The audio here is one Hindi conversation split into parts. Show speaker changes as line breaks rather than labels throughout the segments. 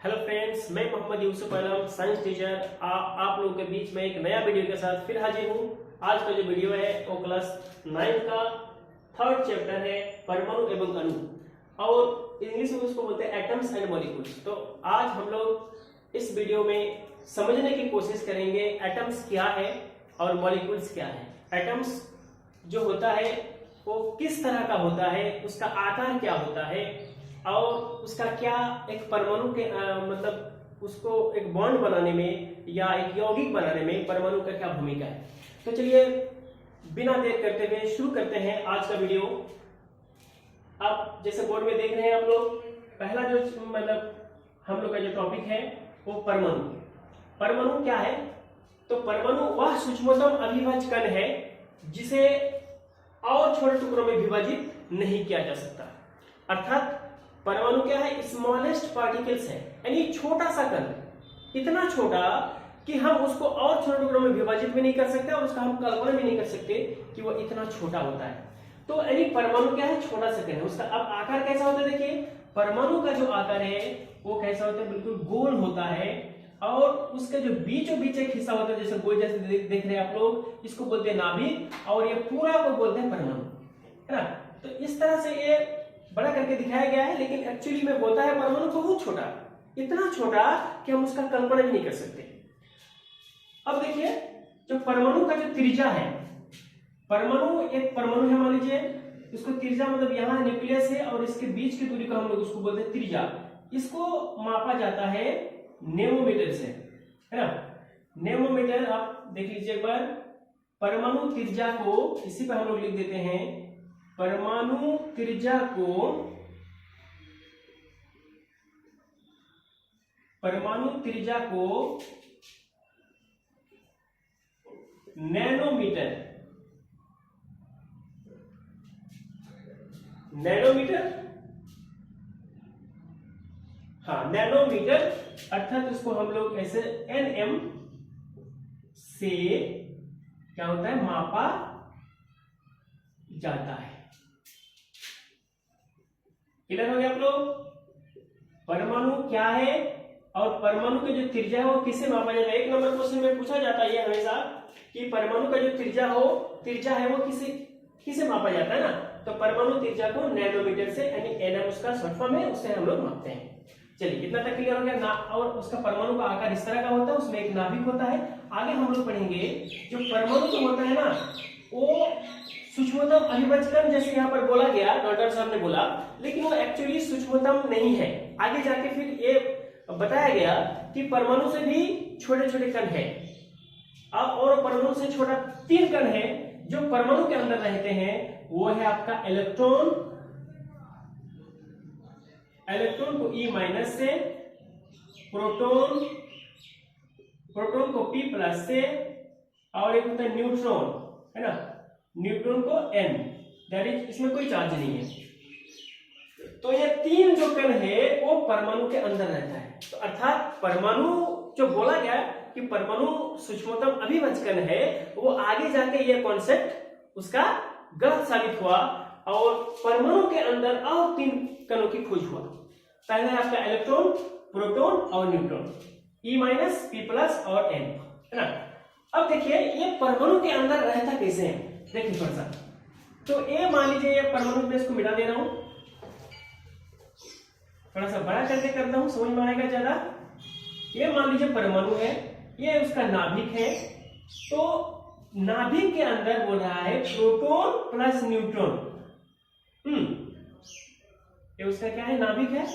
हेलो फ्रेंड्स, मैं मोहम्मद यूसुफ आलम साइंस टीचर आप लोगों के बीच में एक नया वीडियो के साथ फिर हाजिर हूँ। आज का जो वीडियो है वो क्लास 9 का थर्ड चैप्टर है परमाणु एवं अणु, और इंग्लिश में उसको बोलते हैं एटम्स एंड मॉलिक्यूल्स। तो आज हम लोग इस वीडियो में समझने की कोशिश करेंगे एटम्स क्या है और मॉलिक्यूल्स क्या है। एटम्स जो होता है वो किस तरह का होता है, उसका आकार क्या होता है और उसका क्या एक परमाणु के मतलब उसको एक बॉन्ड बनाने में या एक यौगिक बनाने में परमाणु का क्या भूमिका है। तो चलिए बिना देर करते हुए शुरू करते हैं आज का वीडियो। अब जैसे बोर्ड में देख रहे हैं आप लोग, पहला जो मतलब हम लोग का जो टॉपिक है वो परमाणु। परमाणु क्या है? तो परमाणु वह सूक्ष्मतम अविभाज्य कण है जिसे और छोटे टुकड़ों में विभाजित नहीं किया जा सकता। अर्थात परमाणु क्या है? स्मॉलेस्ट पार्टिकल्स है, यानी छोटा सा कण, इतना छोटा कि हम उसको और छोटे टुकड़ों में विभाजित भी नहीं कर सकते और उसका हम कल्पना भी नहीं कर सकते कि वो इतना छोटा होता है। तो यानी परमाणु क्या है? छोटा सा कण है। उसका अब आकार कैसा होता है? देखिए परमाणु का जो आकार है वो कैसा होता है? बिल्कुल गोल होता है, और उसका जो बीचों बीच एक हिस्सा होता है जैसे गोल जैसे देख रहे हैं आप लोग, इसको बोलते हैं नाभिक, और ये पूरा को बोलते हैं परमाणु, है ना। तो इस तरह से ये बड़ा करके दिखाया गया है, लेकिन एक्चुअली में होता है परमाणु बहुत छोटा, इतना छोटा कि हम उसका कल्पना भी नहीं कर सकते। अब देखिए जो परमाणु का जो त्रिज्या है, परमाणु एक परमाणु है मान लीजिए, इसको त्रिज्या मतलब यहाँ न्यूक्लियस है और इसके बीच की दूरी को हम लोग उसको बोलते हैं त्रिज्या। इसको मापा जाता है नेमोमीटर से, है ना। नेमोमीटर आप देख लीजिए एक बार। परमाणु त्रिज्या को इसी पे हम लोग लिख देते हैं, परमाणु त्रिज्या को नैनोमीटर, हाँ नैनोमीटर, अर्थात उसको हम लोग ऐसे nm से क्या होता है? मापा जाता है। क्लियर हो गया आप लोग? परमाणु क्या है और परमाणु की जो त्रिज्या है वो किससे मापा जाता है? एक नंबर क्वेश्चन में पूछा जाता है हमेशा कि परमाणु का जो त्रिज्या है वो किसे मापा जाता है ना। तो परमाणु त्रिज्या को नैनोमीटर से, यानी एनएम उसका शॉर्ट फॉर्म है, उससे हम लोग मापते हैं। चलिए इतना तक क्लियर हो गया ना। और उसका परमाणु का आकार इस तरह का होता है, उसमें एक नाभिक होता है। आगे हम लोग पढ़ेंगे जो परमाणु जो होता है ना वो सूक्ष्मतम अविभाज्य कण जैसे यहाँ पर बोला गया, डॉक्टर साहब ने बोला, लेकिन वो एक्चुअली सूक्ष्मतम नहीं है। आगे जाके फिर ये बताया गया कि परमाणु से भी छोटे छोटे कण है, और परमाणु से छोटा 3 कण है जो परमाणु के अंदर रहते हैं। वो है आपका इलेक्ट्रॉन को E माइनस से, प्रोटॉन को P प्लस से, और एक होता है न्यूट्रॉन, है ना, न्यूट्रॉन को N, दैट इज इसमें कोई चार्ज नहीं है। तो ये 3 जो कण है वो परमाणु के अंदर रहता है। तो अर्थात परमाणु जो बोला गया कि परमाणु सूक्ष्मतम अविभाज्य कण है, वो आगे जाके ये कॉन्सेप्ट उसका गलत साबित हुआ और परमाणु के अंदर और 3 कणों की खोज हुआ। पहले आपका इलेक्ट्रॉन, प्रोटॉन और neutron, E minus, P plus और N, है ना। अब देखिए ये परमाणु के अंदर रहता कैसे है, देखिए थोड़ा सा। तो ये मान लीजिए ये परमाणु में इसको मिटा दे रहा हूं, थोड़ा सा बड़ा करके करता हूं, समझ में आएगा ज्यादा। ये मान लीजिए परमाणु है, ये उसका नाभिक है। तो नाभिक के अंदर बोल रहा है प्रोटॉन प्लस न्यूट्रॉन। ये उसका क्या है? नाभिक है।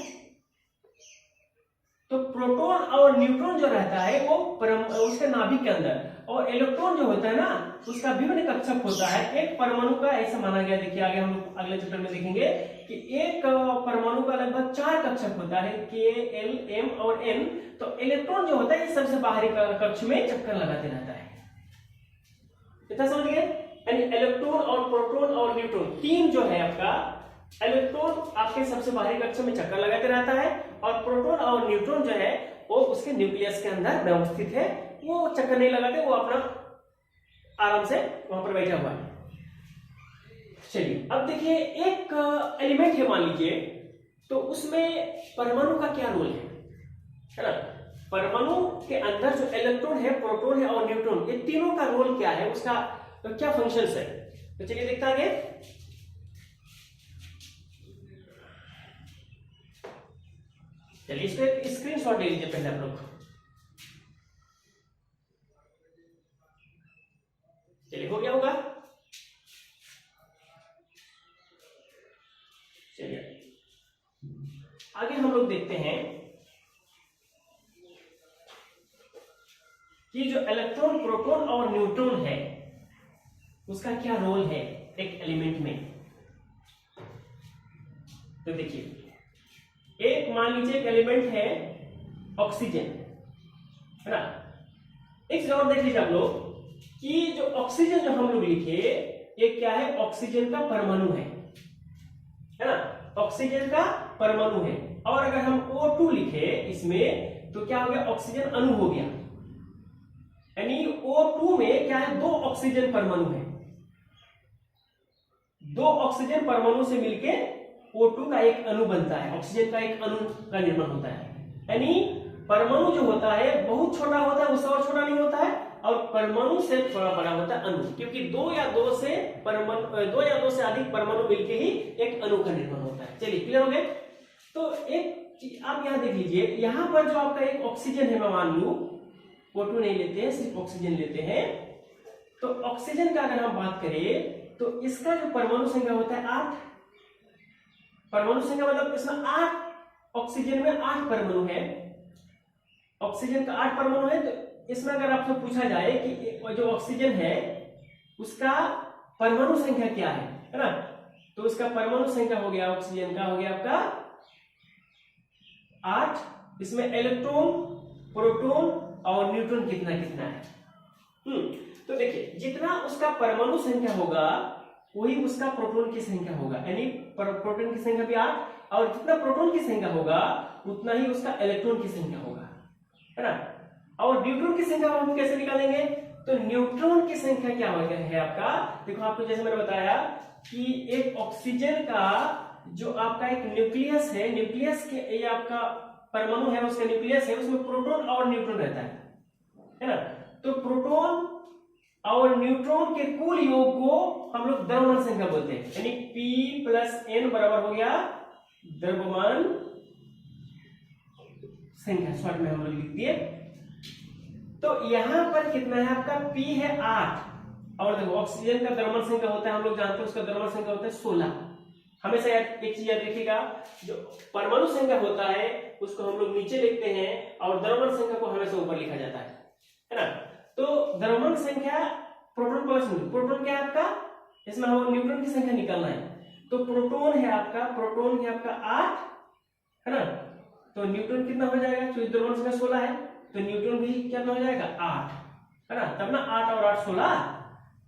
तो प्रोटॉन और न्यूट्रॉन जो रहता है वो उसके नाभिक के अंदर, और इलेक्ट्रॉन जो होता है ना उसका विभिन्न कक्षक होता है। एक परमाणु का ऐसा माना गया, देखिए आगे हम लोग अगले चैप्टर में देखेंगे कि एक परमाणु का लगभग 4 कक्षक होता है, K, L, M और N। तो इलेक्ट्रॉन जो होता है ये सबसे बाहरी कक्ष में चक्कर लगाते रहता है। इतना समझ गए? यानी इलेक्ट्रॉन और प्रोटॉन और न्यूट्रॉन 3 जो है आपका, इलेक्ट्रॉन आपके सबसे बाहरी कक्ष में चक्कर लगाते रहता है, और प्रोटॉन और न्यूट्रॉन जो है वो उसके न्यूक्लियस के अंदर व्यवस्थित है, वो चक्कर नहीं लगाते, वो अपना आराम से वहां पर बैठा हुआ है। चलिए अब देखिए एक एलिमेंट है मान लीजिए, तो उसमें परमाणु का क्या रोल है? है ना। परमाणु के अंदर जो इलेक्ट्रॉन है, प्रोटॉन है और न्यूट्रॉन, ये तीनों का रोल क्या है, उसका तो क्या फंक्शंस है, तो चलिए देखते हैं आगे। चलिए इसको एक स्क्रीनशॉट ले लीजिए पहले आप लोग। चलिए हो गया होगा। चलिए आगे हम लोग देखते हैं कि जो इलेक्ट्रॉन, प्रोटॉन और न्यूट्रॉन है उसका क्या रोल है एक एलिमेंट में। तो देखिए, एक मान लीजिए एक एलिमेंट है ऑक्सीजन, है ना। एक चीज और देख लीजिए आप लोग कि जो ऑक्सीजन जो हम लोग लिखे, ये क्या है, ऑक्सीजन का परमाणु है ना, ऑक्सीजन का परमाणु है। और अगर हम O2 लिखे इसमें तो क्या हो गया, ऑक्सीजन अणु हो गया। यानी O2 में क्या है, 2 ऑक्सीजन परमाणु है, 2 ऑक्सीजन परमाणु से मिलके O2 का एक अणु बनता है, ऑक्सीजन का एक अणु का निर्माण होता है। यानी परमाणु जो होता है बहुत छोटा होता है, उससे और छोटा नहीं होता है, और परमाणु से थोड़ा बड़ा होता है अणु, क्योंकि 2 या 2 से अधिक परमाणु मिलके ही एक अणु का निर्माण होता है। चलिए क्लियर हो गए। तो एक आप यहां देख लीजिए, यहां पर जो आपका एक ऑक्सीजन है, मैं मान लू O2 नहीं लेते हैं, सिर्फ ऑक्सीजन लेते हैं। तो ऑक्सीजन का अगर हम बात करें तो इसका जो परमाणु संख्या होता है 8। परमाणु संख्या मतलब इसमें 8, ऑक्सीजन में 8 परमाणु है, ऑक्सीजन का 8 परमाणु है। तो इसमें अगर आपसे पूछा जाए कि जो ऑक्सीजन है उसका परमाणु संख्या क्या है ना, तो उसका परमाणु संख्या हो गया ऑक्सीजन का, हो गया आपका 8। इसमें इलेक्ट्रॉन, प्रोटॉन और न्यूट्रॉन कितना कितना है। तो देखिए, जितना उसका परमाणु संख्या होगा वही उसका प्रोटॉन की संख्या होगा, यानी प्रोटॉन की संख्या भी 8, और जितना प्रोटॉन की संख्या होगा उतना ही उसका इलेक्ट्रॉन की संख्या होगा, है ना। और न्यूट्रॉन की संख्या हम कैसे निकालेंगे, तो न्यूट्रॉन की संख्या क्या है आपका, देखो आपको जैसे मैंने बताया कि एक ऑक्सीजन का जो आपका एक न्यूक्लियस है, न्यूक्लियस के ये आपका परमाणु है, उसका न्यूक्लियस है, उसमें प्रोटॉन और न्यूट्रॉन रहता है ना। तो प्रोटॉन और न्यूट्रॉन के कुल योग को हम लोग द्रव्यमान संख्या बोलते हैं, यानी P + N बराबर हो गया द्रव्यमान संख्या, शॉर्ट में हम लोग लिख दिए। तो यहां पर कितना है आपका, P है 8, और देखो ऑक्सीजन का द्रव्यमान संख्या होता है, हम लोग जानते हैं उसका द्रव्यमान संख्या होता है 16। हमेशा एक चीज याद रखिएगा, जो परमाणु संख्या होता है उसको हम लोग नीचे लिखते हैं और द्रव्यमान संख्या को हमेशा ऊपर लिखा जाता है ना। तो द्रव्यमान संख्या प्रोटॉन प्लस न्यूट्रॉन, प्रोटॉन क्या है आपका, इसमें हम न्यूट्रॉन की संख्या निकालना है, तो प्रोटॉन है आपका, प्रोटॉन है आपका 8, है ना। तो न्यूट्रॉन कितना हो जाएगा, क्योंकि द्रव्यमान संख्या 16 है, तो न्यूट्रॉन भी कितना हो जाएगा 8, है ना। तब ना 8 और 8 16।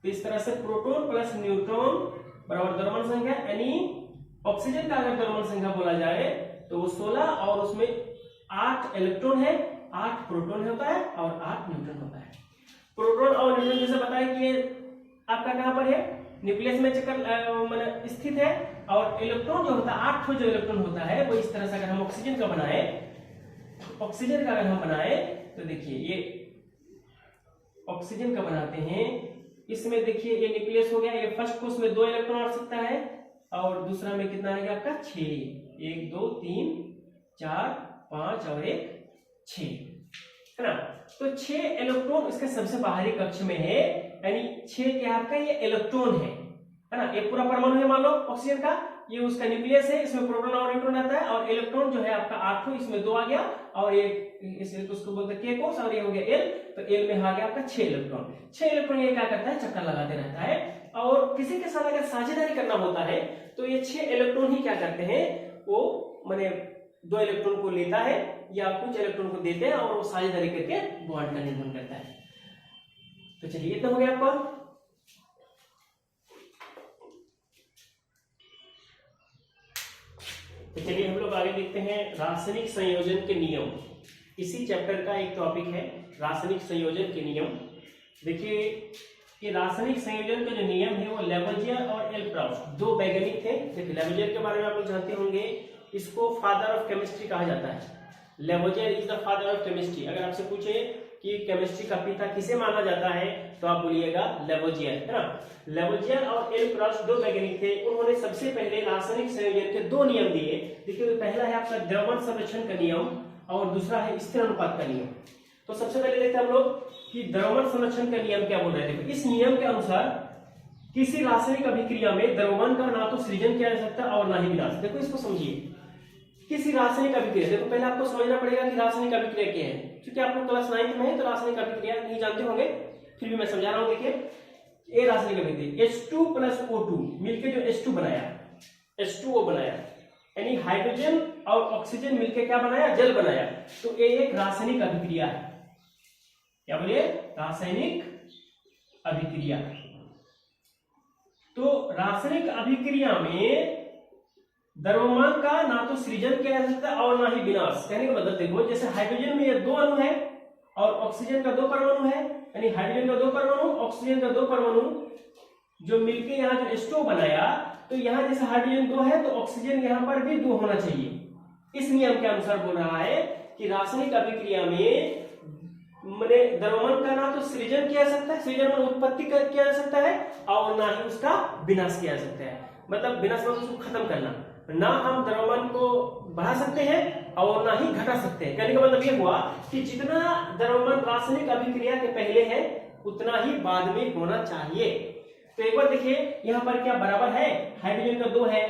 तो इस तरह से प्रोटॉन प्लस न्यूट्रॉन बराबर द्रव्यमान संख्या, यानी ऑक्सीजन का अगर द्रव्यमान संख्या बोला जाए तो वो 16, और उसमें 8 इलेक्ट्रॉन है, 8 प्रोटॉन होता है और 8 न्यूट्रॉन होता है। प्रोटॉन और न्यूट्रॉन जैसे बताया कि आपका कहां पर है, न्यूक्लियस में चक्कर स्थित है, और इलेक्ट्रॉन जो होता है 8 जो इलेक्ट्रॉन होता है वो इस तरह से अगर हम ऑक्सीजन का बनाए, ऑक्सीजन का अगर हम बनाए तो देखिए ये ऑक्सीजन का बनाते हैं, इसमें देखिए ये न्यूक्लियस हो गया, ये फर्स्ट कोष में 2 इलेक्ट्रॉन आ सकता है, और दूसरा में कितना आएगा आपका 6, 1 2 3 4 5 और 1 6, है ना। तो 6 इलेक्ट्रॉन इसके सबसे बाहरी कक्ष में है, यानी 6 क्या आपका ये इलेक्ट्रॉन है ना। ये पूरा परमाणु है मान लो ऑक्सीजन का, ये उसका न्यूक्लियस है, इसमें प्रोटॉन और न्यूट्रॉन रहता है, और इलेक्ट्रॉन जो है आपका 8, इसमें 2 आ गया, और ये इसलिए उसको बोलते हैं K कोष, और ये हो गया L, तो L में आ गया आपका 6 इलेक्ट्रॉन। 6 इलेक्ट्रॉन ये क्या करता है, चक्कर लगाते रहता है, और किसी के साथ अगर साझेदारी करना होता है तो ये 6 इलेक्ट्रॉन ही क्या करते हैं, वो माने 2 इलेक्ट्रॉन को लेता है या कुछ इलेक्ट्रॉन को देते हैं, और वो साझेदारी करके बॉन्ड का निर्माण करता है। तो चलिए इतना हो गया आपका। तो चलिए हम लोग आगे देखते हैं रासायनिक संयोजन के नियम। इसी चैप्टर का एक टॉपिक है रासायनिक संयोजन के नियम। देखिए कि रासायनिक संयोजन के जो नियम है वो लेवोजियर और एल प्रॉस्ट 2 वैज्ञानिक थे। देखिए लेवोजियर के बारे में आप लोग जानते होंगे, इसको फादर ऑफ केमिस्ट्री कहा जाता है, Lavoisier is the father of chemistry. अगर आपसे पूछे कि केमिस्ट्री का पिता किसे माना जाता है तो आप बोलिएगा लेवोजियर, है ना। लेवोजियर और एल क्रॉस दो वैज्ञानिक थे, उन्होंने सबसे पहले रासायनिक संयोजन के दो नियम दिए। देखिए पहला है आपका द्रव्यमान संरक्षण का नियम और दूसरा है स्थिर अनुपात का नियम। तो सबसे पहले देखते हैं हम लोग कि द्रव्यमान संरक्षण का नियम क्या बोल रहे थे। इस नियम के अनुसार किसी रासायनिक अभिक्रिया में द्रव्यमान का ना तो सृजन किया जा सकता और ना ही विनाश। देखो इसको समझिए, किसी रासायनिक अभिक्रिया, देखो पहले आपको समझना पड़ेगा कि रासायनिक अभिक्रिया क्या है, क्योंकि आप लोग क्लास 9th में है तो रासायनिक अभिक्रिया नहीं जानते होंगे, फिर भी मैं समझा रहा हूं। देखिए ये रासायनिक अभिक्रिया H2 + O2 मिलके जो H2 बनाया, H2O बनाया, यानी हाइड्रोजन और ऑक्सीजन मिलके क्या बनाया, जल बनाया। तो ये एक रासायनिक अभिक्रिया है। क्या बोलिए, रासायनिक अभिक्रिया। तो रासायनिक अभिक्रिया में द्रव्यमान का ना तो सृजन किया जा सकता और ना ही विनाश। कहने का मतलब देखो, जैसे हाइड्रोजन में ये दो अणु है और ऑक्सीजन का दो परमाणु है, यानी हाइड्रोजन का दो परमाणु, ऑक्सीजन का दो परमाणु जो मिलके यहाँ जो H2O बनाया, तो यहाँ जैसे हाइड्रोजन दो है तो ऑक्सीजन यहाँ पर भी दो होना चाहिए। इस नियम के अनुसार बोल रहा है कि रासायनिक अभिक्रिया में मैंने द्रव्यमान का ना तो सृजन किया जा सकता है, सृजन में उत्पत्ति किया जा सकता है और ना ही उसका विनाश किया जा सकता है। मतलब विनाश मतलब उसको खत्म करना, ना हम द्रव्यमान को बढ़ा सकते हैं और ना ही घटा सकते हैं। कहने का मतलब ये हुआ कि जितना द्रव्यमान रासायनिक अभिक्रिया के पहले है उतना ही बाद में होना चाहिए। तो एक बार देखिए यहाँ पर क्या बराबर है, हाइड्रोजन का दो है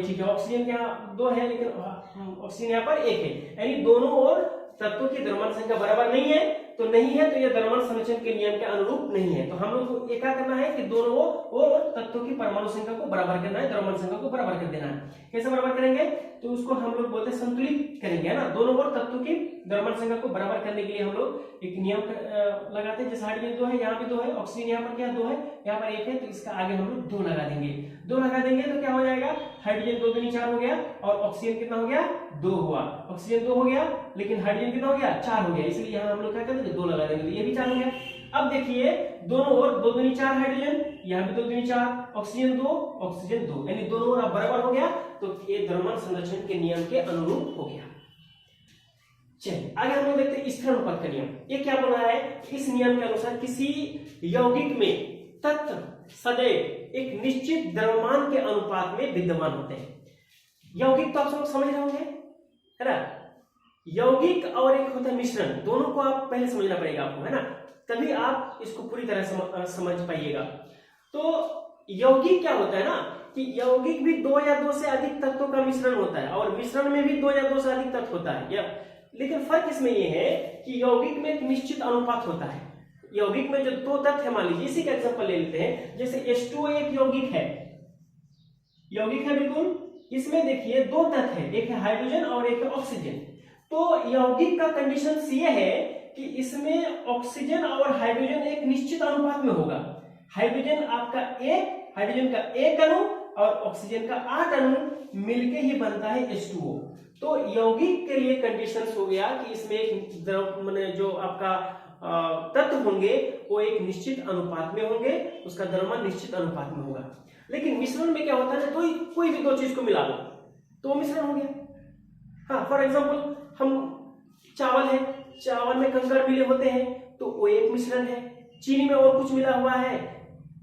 ठीक है, ऑक्सीजन का दो है लेकिन ऑक्सीजन यहाँ पर एक है, यानी दोनों ओर तत्वों की द्रव्यमान संख्या बराबर नहीं है, तो नहीं है तो यह द्रव्यमान संरक्षण के नियम के अनुरूप नहीं है। तो हम लोग को क्या करना है कि दोनों और तत्वों की परमाणु संख्या को बराबर करना है, द्रव्यमान संख्या को बराबर कर देना है। कैसे बराबर करेंगे, तो उसको हम लोग बोलते हैं संतुलित करेंगे, है ना। दोनों और तत्वों की द्रव्यमान संख्या को बराबर करने के लिए हम लोग एक नियम लगाते हैं। जैसे हाइड्रोजन दो है, यहाँ पे दो है, ऑक्सीजन यहाँ पर क्या दो है, यहाँ पर एक है, तो इसका आगे हम लोग दो लगा देंगे। दो लगा देंगे तो क्या हो जाएगा, हाइड्रोजन दो दूनी चार हो गया और ऑक्सीजन कितना हो गया, दो हुआ। ऑक्सीजन दो हो गया लेकिन हाइड्रोजन कितना हो गया, चार हो गया, इसलिए यहाँ हम लोग क्या करेंगे, दो लगा देंगे, तो ये भी चार हो गया। अब देखिए दोनों ओर दो दूनी चार हाइड्रोजन, यहाँ भी दो दूनी चार, ऑक्सीजन दो, यानी दोनों ओर अब बराबर हो गया, तो ये द्रव्यमान संरक्षण के नियम के अनुरूप हो गया। चलिए आगे हम लोग देखते हैं स्थिर अनुपात का नियम। ये क्या बना है, इस नियम के अनुसार किसी यौगिक में तत्व सदैव एक निश्चित द्रव्यमान के अनुपात में विद्यमान होते हैं। यौगिक तो आप सब समझ रहे होंगे, है ना। यौगिक और एक होता है मिश्रण, दोनों को आप पहले समझना पड़ेगा आपको, है ना, तभी आप इसको पूरी तरह समझ पाइएगा। तो यौगिक क्या होता है ना, कि यौगिक भी दो या दो से अधिक तत्वों का मिश्रण होता है और मिश्रण में भी दो या दो से अधिक तत्व होता है। लेकिन फर्क इसमें यह है कि यौगिक में एक निश्चित अनुपात होता है। यौगिक में जो दो तत्व है, मान लीजिए इसी का एग्जांपल ले लेते हैं, जैसे H2O एक यौगिक है बिल्कुल। इसमें देखिए दो तत्व है, एक है हाइड्रोजन और एक है ऑक्सीजन। तो यौगिक का कंडीशन ये है कि इसमें ऑक्सीजन और हाइड्रोजन एक निश्चित अनुपात में होगा। हाइड्रोजन का एक अणु और ऑक्सीजन का 8 अणु मिलके ही बनता है H2O। तो यौगिक के लिए कंडीशन हो गया कि इसमें एक जो आपका तत्व होंगे वो एक निश्चित अनुपात में होंगे, उसका द्रव्यमान निश्चित अनुपात में होगा। लेकिन मिश्रण में क्या होता है, तो कोई भी दो चीज को मिला दो तो मिश्रण हो गया। हाँ, फॉर एग्जांपल हम चावल है, चावल में कंकड़ मिले होते हैं तो वो एक मिश्रण है, चीनी में और कुछ मिला हुआ है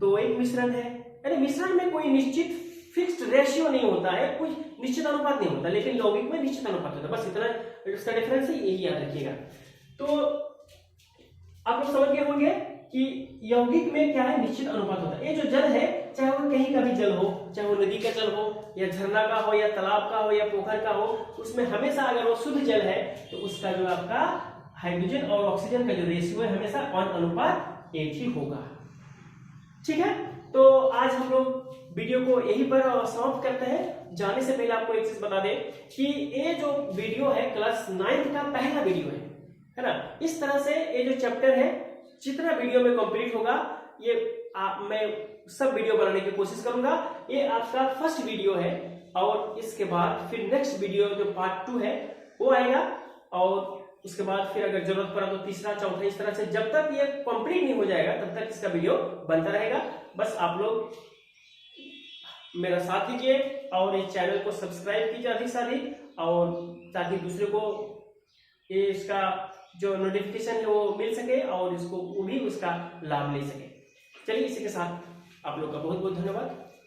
तो एक मिश्रण है। यानी मिश्रण में कोई निश्चित फिक्स्ड रेशियो नहीं होता है, कोई निश्चित अनुपात नहीं होता, लेकिन यौगिक में निश्चित अनुपात होता है। बस इतना इसका डिफरेंस है, यही याद रखिएगा। तो आप लोग समझ गए होंगे कि यौगिक में क्या है, निश्चित अनुपात होता है। ये जो जल है, चाहे वो कहीं का भी जल हो, चाहे वो नदी का जल हो या झरना का हो या तालाब का हो या पोखर का हो, उसमें हमेशा अगर वो शुद्ध जल है तो उसका जो आपका हाइड्रोजन और ऑक्सीजन का जो रेशियो है हमेशा 1:1 ही होगा। ठीक है, तो आज हम लोग वीडियो को यहीं पर समाप्त करते हैं। जाने से पहले आपको एक चीज बता दें कि ये जो वीडियो है क्लास 9th का पहला वीडियो है ना। इस तरह से ये जो चैप्टर है जितना वीडियो में कंप्लीट होगा ये मैं सब वीडियो बनाने की कोशिश करूंगा। ये आपका फर्स्ट वीडियो है और इसके बाद फिर नेक्स्ट वीडियो जो पार्ट 2 है वो आएगा और उसके बाद फिर अगर जरूरत पड़ा तो तीसरा चौथा, इस तरह से जब तक ये कंप्लीट नहीं हो जाएगा तब तक इसका वीडियो बनता रहेगा। बस आप लोग मेरा साथ दीजिए और इस चैनल को सब्सक्राइब कीजिए अधिक से अधिक, और ताकि दूसरे को ये इसका जो नोटिफिकेशन है वो मिल सके और इसको वो भी उसका लाभ ले सके। चलिए इसी के साथ आप लोग का बहुत बहुत धन्यवाद।